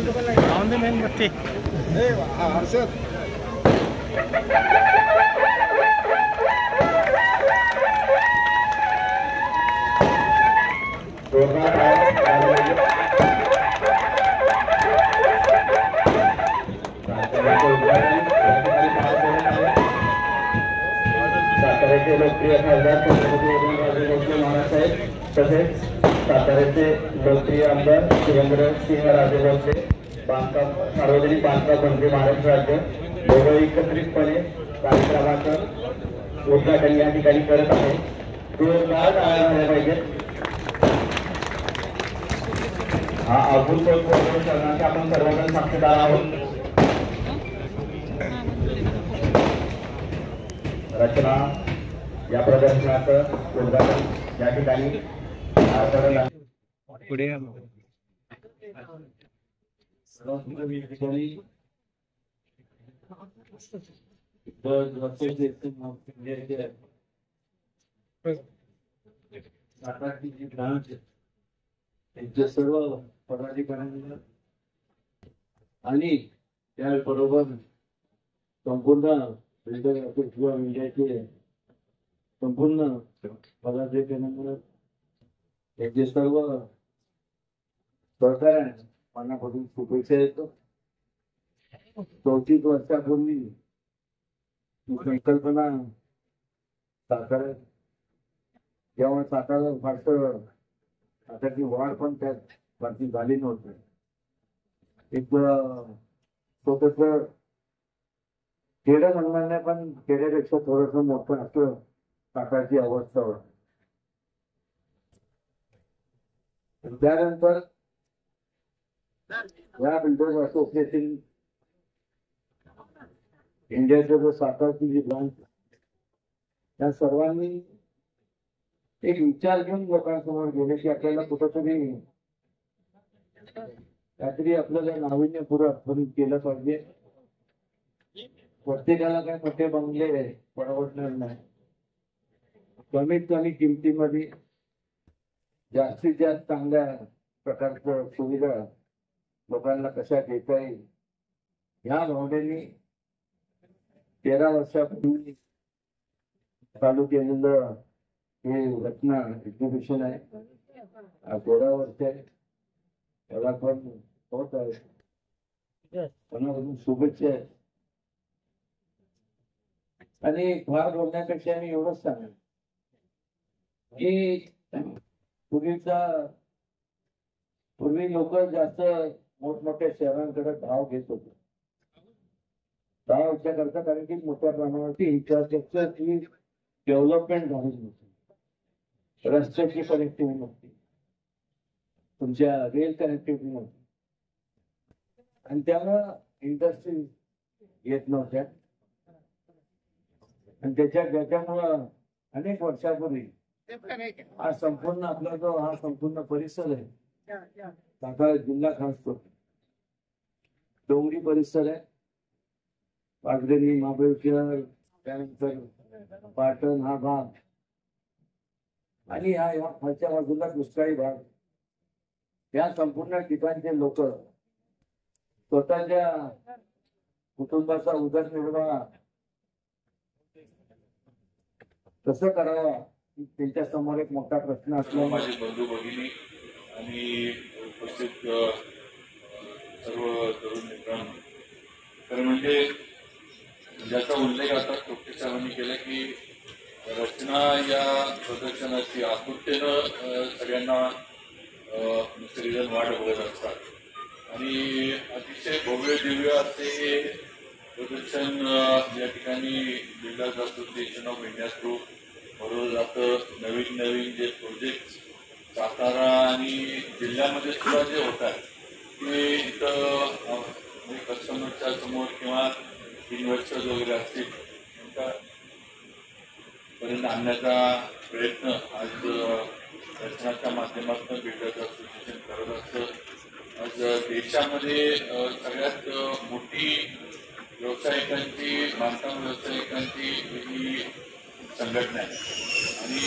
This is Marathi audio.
ऑन द मेनबत्ती हर्षद साताऱ्याचे लोकप्रिय खासदार छत्रपती महाराज साहेब तसेच साताऱ्याचे लोकप्रिय आमदार शिवेंद्रसिंहराजे भोसले बांधकाम सार्वजनिक बांधकाम मंत्री महाराष्ट्र राज्य दोघं एकत्रितपणे कार्यक्रमाचं उद्घाटन या ठिकाणी करत आहे. जोरदार टाळ्या झाल्या पाहिजेत. हा अभूतपूर्व क्षणांचे आपण सर्वजण साक्षीदार आहोत. रचना या प्रदर्शनाचं उद्घाटन या ठिकाणी पुढे त्यांच्या सर्व पदाधिकाऱ्यांना आणि त्याबरोबर संपूर्ण किंवा इंडियाचे संपूर्ण पदाधिकाऱ्यांना त्यांचे सर्व सहकार्याने मनापासून शुभेच्छा देतो. 34 वर्षापूर्वी ही संकल्पना साकारात जेव्हा सातारा फारसं सातारची वाढ पण त्यात फारशी झाली नव्हती. एक स्वतंत्र खेडं म्हणणार नाही पण खेड्यापेक्षा थोडस मोठं असं सातारची अवस्था होती. त्यानंतर या बिल्डर्स असोसिएशन इंडियाचं जो सातारची जी ब्रांच त्या सर्वांनी एक विचार घेऊन लोकांसमोर गेले की आपल्याला कुठंतरी काहीतरी आपल्याला नाविन्यपूर्ण आपण केलं पाहिजे. प्रत्येकाला काय मोठे बंगले परवडणार नाही. कमीत कमी किमतीमध्ये जास्तीत जास्त चांगल्या प्रकारच्या सुविधा लोकांना कशा देता येईल ह्या भावनेने 13 वर्षापूर्वी चालू केलेलं हे रत्ना एक्झिबिशन आहे. 13 वर्ष आहे त्याला पण होत आहे. मनापासून शुभेच्छा आहे. आणि फार बोलण्यापेक्षा मी एवढंच सांगेन की पूर्वी लोक जास्त मोठमोठ्या शहरांकडे धाव घेत होते. धाव याच्याकरता कारण की मोठ्या प्रमाणावरती इन्फ्रास्ट्रक्चरची डेव्हलपमेंट झाली नव्हती. रस्त्याची कनेक्टिव्हिटी नव्हती. तुमच्या रेल कनेक्टिव्हिटी नव्हती आणि त्यामुळं इंडस्ट्री येत नव्हत्या. आणि त्याच्यामुळं अनेक वर्षापूर्वी हा संपूर्ण आपला जो हा संपूर्ण परिसर आहे सातारा जिल्हा खास तो डोंगरी परिसर आहे. पाचगणी महाबळेश्वर त्यानंतर पाटण हा भाग आणि या खालच्या बाजूला दुष्काळी भाग या संपूर्ण ठिकाणचे लोक स्वतःच्या कुटुंबाचा उदरनिर्वाह कसं करावा त्यांच्या समोर एक मोठा प्रश्न असला. माझे बंधू भगिनी आणि उपस्थित सर्व तरुण मित्रांनो, तर म्हणजे ज्याचा उल्लेख आता टोपे साहेबांनी केला की रचना या प्रदर्शनाची आतुरतेनं सगळ्यांना सगळेजण वाट बघत असतात आणि अतिशय भव्य दिव्य असे हे प्रदर्शन या ठिकाणी builders association of India through बरोबर जातं. नवीन जे प्रोजेक्ट सातारा आणि जिल्ह्यामध्ये सुद्धा जे होत आहे ते इथं कस्टमरच्या समोर किंवा इन्व्हेस्टर्स वगैरे असतील पर्यंत आणण्याचा प्रयत्न आज रचनाच्या माध्यमातून बिल्डर्स असोसिएशन करत असतं. आज देशामध्ये सगळ्यात मोठी व्यावसायिकांची बांधकाम व्यावसायिकांची ही संघटना आहे आणि